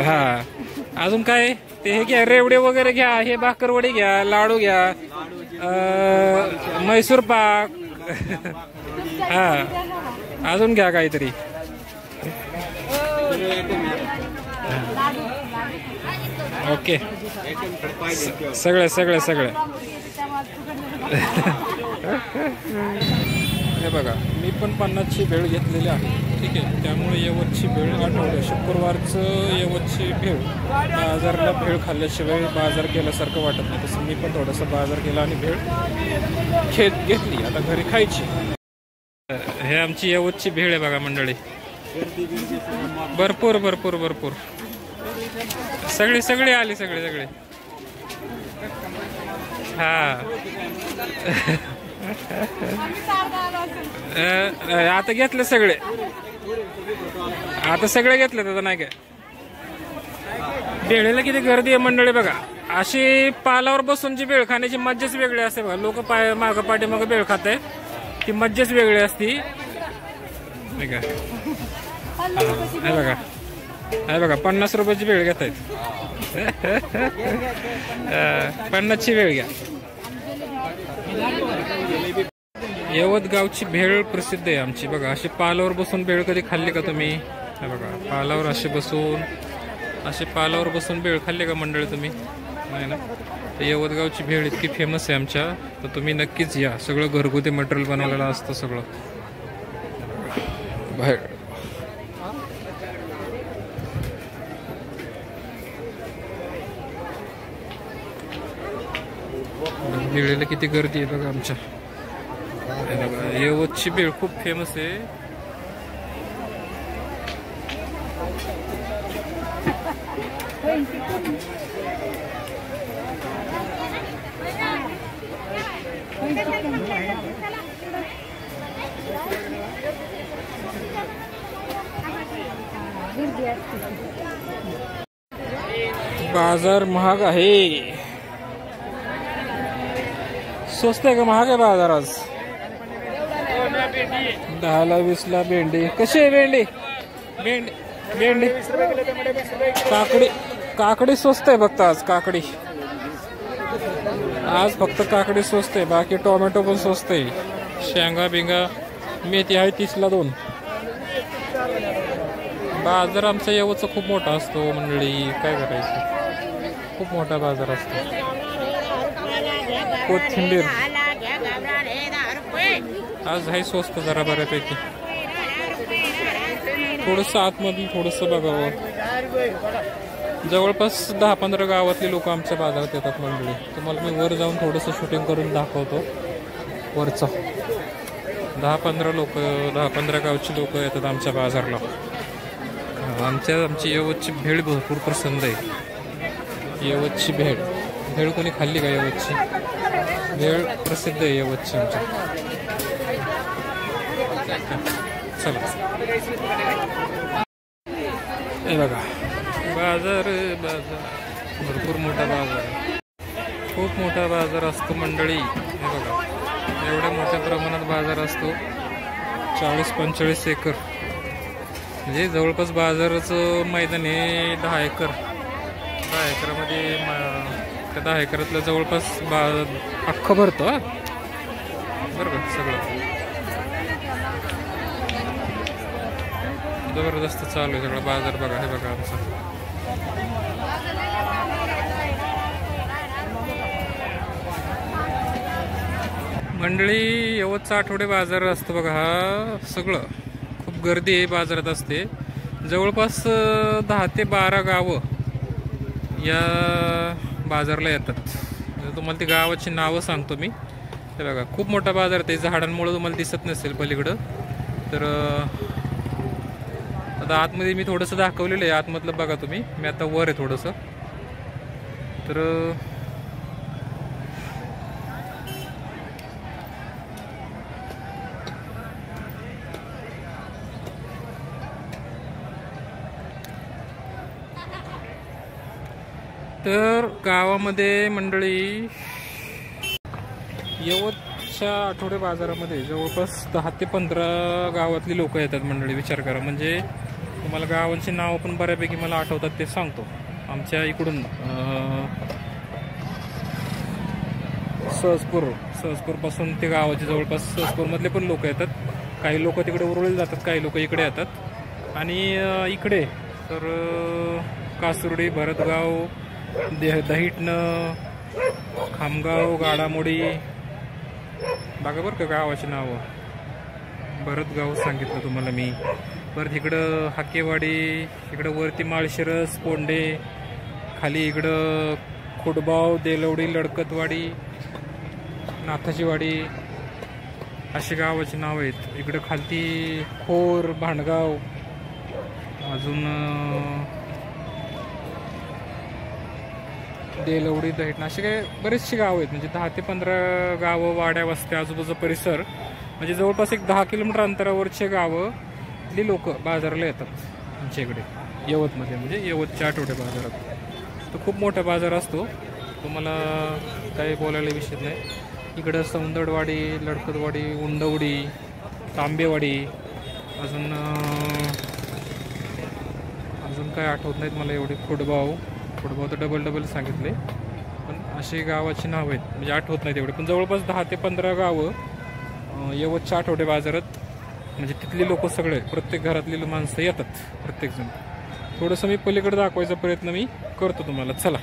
हा अजून काय ते हे घ्या, रेवडे वगैरे घ्या, हे भाकरवडी घ्या, लाडू घ्या, मैसूर पाक हा अजून घ्या काहीतरी. ओके सगळे सगळे सगळे. हे बघा मी पण 50ची भेळ घेतलेली आहे. ठीक आहे, त्यामुळे यवतची भेळ आठवड्या शुक्रवारचं यवतची भेळ बाजारला भेळ खाल्ल्याशिवाय बाजार केल्यासारखं वाटत नाही. तसं मी पण थोडासा बाजार केला आणि भेळ घेतली, आता घरी खायची. हे आमची यवतची भेळ आहे बघा मंडळी. भरपूर भरपूर भरपूर सगळे सगळे आले सगळे सगळे. हा आता घेतले सगळे, आता सगळे घेतले. आता नाही काय भेळेला किती गर्दी आहे मंडळी बघा. अशी पालावर बसून जी भेळ खाण्याची मज्जाच वेगळी असते बघा. लोक मागं पाठी मग भेळ खात आहे, ती मज्जाच वेगळी असती. नाही का हे बघा, हे बघा 50 रुपयाची भेळ घेत आहेत. 50ची भेळ घ्या. यवत गावची भेळ प्रसिद्ध आहे आमची बघा. अशी पालावर बसून भेळ कधी खाल्ली का तुम्ही? हे बघा पालावर असे पालावर बसून भेळ खाल्ली का मंडळी तुम्ही? नाही ना. यवत गावची भेळ इतकी फेमस आहे आमच्या, तर तुम्ही नक्कीच या. सगळं घरगुती मटेरियल बनवलेलं असतं सगळं. भेळ भेळेला किती गर्दी आहे बघा आमच्या. यवतची भेळ खूप फेमस आहे. बाजार महाग आहे. स्वस्त आहे का महाग आहे बाजार आज? 10ला 20ला भेंडी. कशी आहे भेंडी? भेंडी काकडी स्वस्त आहे फक्त आज. काकडी आज फक्त काकडी स्वस्त आहे, बाकी टोमॅटो पण स्वस्त आहे. शेंगा बिंगा मेथी आहे 30ला 2. बाजार आमचा यवतचा खूप मोठा असतो मंडळी, काय करायचं, खूप मोठा बाजार असतो. कोथिंबीर आज आहे स्वस्त जरा बऱ्यापैकी. थोडंसं आतमधून थोडंसं बघावं. जवळपास 10-15 गावातले लोक आमच्या बाजारात येतात मंडळी. तुम्हाला मी वर जाऊन थोडंसं शूटिंग करून दाखवतो वरचं. 10-15 गावची लोक येतात आमच्या बाजारला. आमची यवतची भेळ भरपूर पसंत आहे. यवतची भेळ कोणी खाल्ली का? यवतची भेळ प्रसिद्ध आहे यवतची आमच्या. चला हे बघा बाजार भरपूर मोठा बाजार आहे. खूप मोठा बाजार असतो मंडळी. हे बघा एवढ्या मोठ्या प्रमाणात बाजार असतो. 40-45 एकर म्हणजे जवळपास बाजाराचं मैदान हे 10 एकर. 10 एकरामध्ये त्या 10 एकरातलं जवळपास अख्खं भरतं बरोबर. सगळं जबरदस्त चालू आहे सगळं बाजार बघा. हे बघा आमचा मंडळी यवतचा आठवडे बाजार असतो बघा. हा सगळं खूप गर्दी आहे बाजारात असते. जवळपास 10 ते 12 गावं या बाजारला येतात. तुम्हाला ती गावाची नावं सांगतो मी. हे बघा खूप मोठा बाजार आहे. झाडांमुळे तुम्हाला दिसत नसेल पलीकडं. तर आता आतमध्ये मी थोडंसं दाखवलेलं आहे. आतमधलं बघा तुम्ही. मी आता वर आहे थोडंसं. तर गावामध्ये मंडळी यवतच्या आठवडे बाजारामध्ये जवळपास 10 ते 15 गावातली लोक येतात मंडळी. विचार करा म्हणजे तुम्हाला गावांची नावं पण बऱ्यापैकी मला आठवतात ते सांगतो. आमच्या इकडून सहजपूरपासून ते गावाच्या जवळपास सहजपूरमधले पण लोक येतात. काही लोक तिकडे उरळले जातात, काही लोक इकडे येतात. आणि इकडे तर कासुर्डी, भरतगाव, दहिटणं, खामगाव, गाडामोडी बघा बरं का गावाची नावं. भरतगाव सांगितलं तुम्हाला मी. परत इकडं हाकेवाडी, इकडं वरती माळशिरस, पोंडे, खाली इकडं खुडबाव, देलवडी, लडकतवाडी, नाथाची वाडी अशी गावाची नावं आहेत. इकडं खालती खोर, भांडगाव, अजून देलवडी, दहिटणं अशी काही बरेचशी गावं आहेत. म्हणजे 10 ते 15 गावं, वाड्या, वस्त्या, आजूबाजूचा परिसर म्हणजे जवळपास एक 10 किलोमीटर अंतरावरचे गावं लोक बाजाराला येतात आमच्या इकडे यवतमध्ये. म्हणजे यवतच्या आठवडे बाजारात तो खूप मोठा बाजार असतो, तुम्हाला काही बोलायला विषय नाही. इकडं सौंदडवाडी, लडकतवाडी, उंडवडी, तांबेवाडी, अजून काय आठवत नाहीत मला एवढे. खुडबाव तर डबल सांगितले, पण अशी गावाची नावं आहेत म्हणजे आठवत नाहीत एवढे. पण जवळपास 10 ते 15 गावं यवतच्या आठवडे बाजारात म्हणजे तिथली लोक सगळे, प्रत्येक घरातली माणसं येतात प्रत्येकजण. थोडंसं मी पलीकडे दाखवायचा प्रयत्न मी करतो तुम्हाला. चला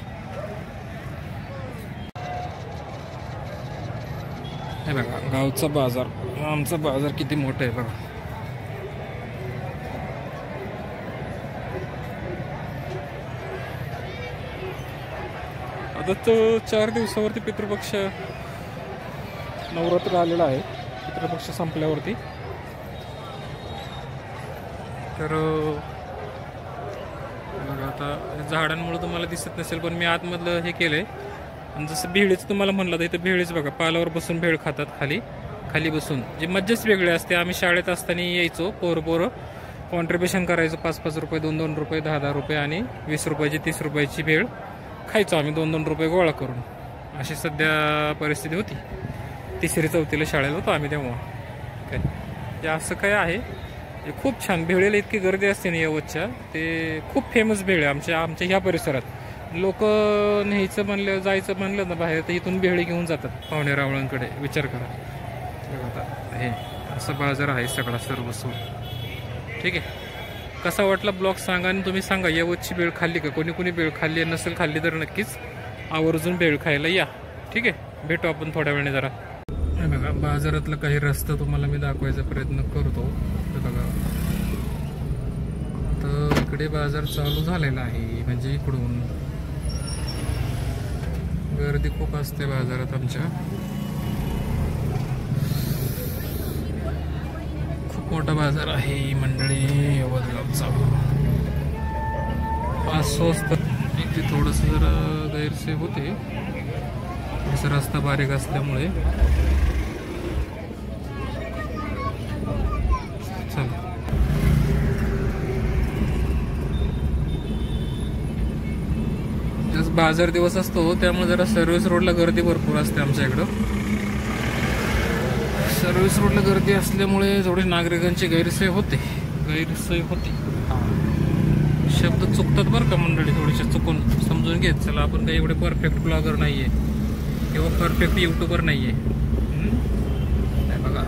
हे बघा गावचा बाजार, आमचा बाजार किती मोठा आहे बघा. आता तो 4 दिवसावरती पितृपक्ष नवरात्र आलेला आहे. पितृपक्ष संपल्यावरती तर बघा आता झाडांमुळे तुम्हाला दिसत नसेल, पण मी आतमधलं हे केलंय. आणि जसं भेळीचं तुम्हाला म्हणलं तर इथं भेळीच बघा, पालावर बसून भेळ खातात, खाली बसून. जी मज्जाच वेगळी असते. आम्ही शाळेत असताना यायचो, पोरं कॉन्ट्रीब्युशन करायचो, 5-5 रुपये, 2-2 रुपये, 10-10 रुपये आणि 20 रुपयाची, 30 रुपयाची भेळ खायचो आम्ही, 2-2 रुपये गोळा करून. अशी सध्या परिस्थिती होती. 3री-4थीला शाळेला होतो आम्ही तेव्हा. काय ते असं काय आहे, खूप छान. भेळेला इतकी गर्दी असते ना यवतच्या, ते खूप फेमस भेळ आहे आमच्या ह्या परिसरात. लोक न्यायचं म्हणलं, जायचं म्हणलं ना बाहेर, तर इथून भेळी घेऊन जातात पाहुणे रावळांकडे. विचार करा. हे असं बाजार आहे सगळा सर्वस्व. ठीक आहे, कसा वाटला ब्लॉग सांगा आणि तुम्ही सांगा यवतची भेळ खाल्ली का. कोणी भेळ खाल्ली नसेल खाल्ली तर नक्कीच आवर्जून भेळ खायला या. ठीक आहे, भेटू आपण थोड्या वेळाने जरा. बघा बाजारातला काही रस्ता तुम्हाला मी दाखवायचा प्रयत्न करतो. बघा तर इकडे बाजार चालू झालेला आहे, म्हणजे इकडून गर्दी खूप असते बाजारात आमच्या. खूप मोठा बाजार आहे मंडळी यवतगावचा. स्वस्त इथे थोडंसं जरा गैरसोय होते, रस्ता बारीक असल्यामुळे. बाजार दिवस असतो त्यामुळे जरा सर्व्हिस रोडला गर्दी भरपूर असते आमच्या इकडं. सर्व्हिस रोडला गर्दी असल्यामुळे थोडी नागरिकांची गैरसोय होते. शब्द चुकतात बरं का मंडळी, थोडेसे चुकून समजून घेत. चला आपण काही एवढे परफेक्ट ब्लॉगर नाहीये किंवा परफेक्ट युट्यूबर नाहीये. बघा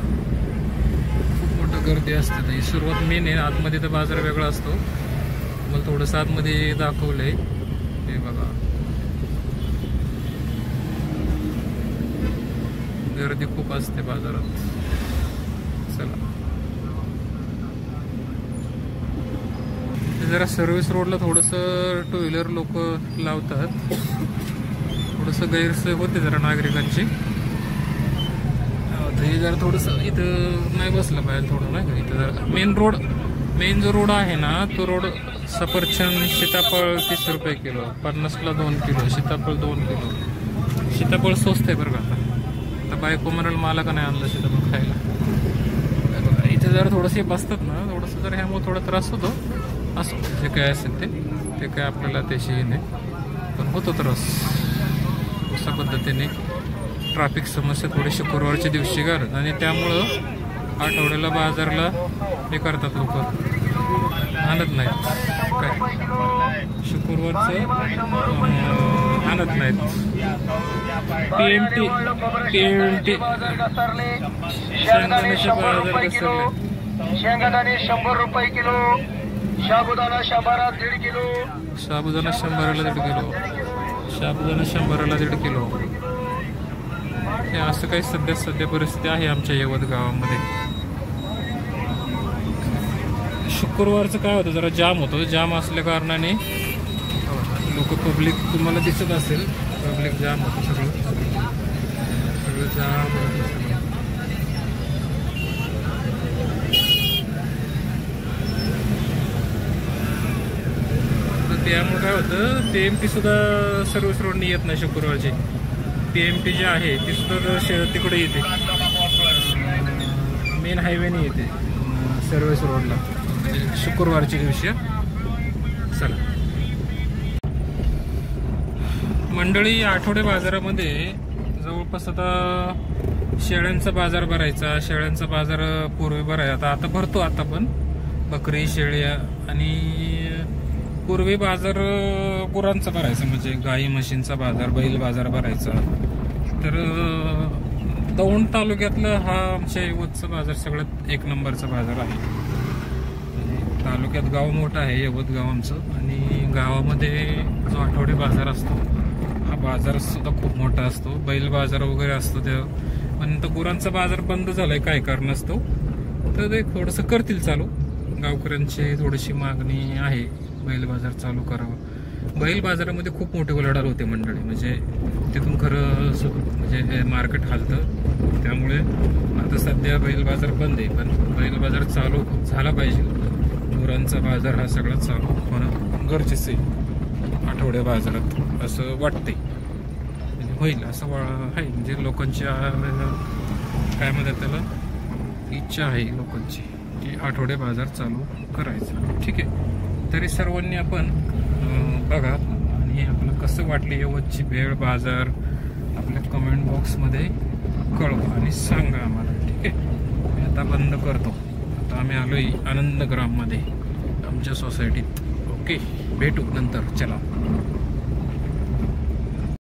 खूप मोठं गर्दी असते. सुरुवात मेन आहे, आतमध्ये तर बाजार वेगळा असतो. मला थोडंसं आतमध्ये दाखवलंय हे बघा. गर्दी खूप असते बाजारात. चला जरा सर्व्हिस रोडला थोडंसं 2 व्हीलर लोक लावतात, थोडंसं गैरसोय होते जरा नागरिकांची. हे जरा थोडंसं इथं नाही बसलं पाहिजे थोडं, नाही का. इथं जरा मेन जो रोड आहे ना, तो रोड सफरचंद सीताफळ 30 रुपये किलो, 50ला 2 किलो सीताफळ, 2 किलो सीताफळ स्वस्त आहे बरं का. आता बायको म्हणाल मला का नाही आणलं सीताफळ खायला. बघा इथे जरा थोडंसे बसतात ना, थोडंसं जर ह्यामुळे थोडा त्रास होतो. असं जे काय असेल ते काय आपल्याला त्याशी नाही, पण होतो त्रास. अशा पद्धतीने ट्रॅफिक समस्या थोडी शुक्रवारच्या दिवशी करत आणि त्यामुळं आठवड्याला बाजारला हे करतात लोक. आणत नाहीत काय शुक्रवारचं आणत नाहीत. TMT शेंगदाण्याचे बाजार घसरले. शेंगदाणे 100 रुपये किलो. साबुदाणा 100ला 1.5 किलो. साबुदाणा 100ला 1.5 किलो. साबुदाणा 100ला 1.5 किलो. हे असं काही सध्या परिस्थिती आहे आमच्या यवत गावामध्ये. शुक्रवारचं काय होतं जरा जाम होतं. जाम असल्या कारणाने लोक पब्लिक तुम्हाला दिसत असेल पब्लिक जाम होतं सगळं जाम होतं सगळं. त्यामुळे काय होतं TMT सुद्धा सर्व्हिस रोडनी येत नाही शुक्रवारची. TMT जी आहे ती सुद्धा तिकडे येते मेन हायवेने येते सर्व्हिस रोडला शुक्रवारच्या दिवशी. चला मंडळी, आठवडे बाजारामध्ये जवळपास आता शेळ्यांचा बाजार भरायचा. शेळ्यांचा बाजार पूर्वी भरायचा आता भरतो. आता पण बकरी शेळ्या आणि पूर्वी बाजार गुरांचा भरायचा म्हणजे गाई म्हशींचा बाजार बैल बाजार भरायचा. तर दौंड तालुक्यातला हा आमच्या यवतचा बाजार सगळ्यात 1 नंबरचा बाजार आहे. तालुक्यात गाव मोठं आहे यवत गाव आमचं आणि गावामध्ये जो आठवडे बाजार असतो हा बाजार सुद्धा खूप मोठा असतो. बैल बाजार वगैरे असतो त्या पण तो गुरांचा बाजार बंद झालाय काय कारण असतो तर ते थोडंसं करतील चालू. गावकऱ्यांची थोडीशी मागणी आहे बैल बाजार चालू करावं. बैल बाजारामध्ये खूप मोठे उलाढाल होते मंडळी म्हणजे तिथून खरं म्हणजे मार्केट हालतं. त्यामुळे आता सध्या बैल बाजार बंद आहे पण बैल बाजार चालू झाला पाहिजे. गुरांचा बाजार हा सगळा चालू होणं गरजेचं आहे आठवड्या बाजारात असं वाटतंय. म्हणजे होईल असं आहे म्हणजे लोकांच्या काय म्हणतात त्याला इच्छा आहे लोकांची की आठवडे बाजार चालू करायचा. ठीक आहे तरी सर्वांनी आपण बघा आणि आपलं कसं वाटले यवतची भेळ बाजार आपल्या कमेंट बॉक्समध्ये कळवा आणि सांगा आम्हाला. ठीक आहे मी आता बंद करतो. आता आम्ही आलोय आनंदग्राममध्ये आमच्या सोसायटीत. ओके भेटू नंतर. चला.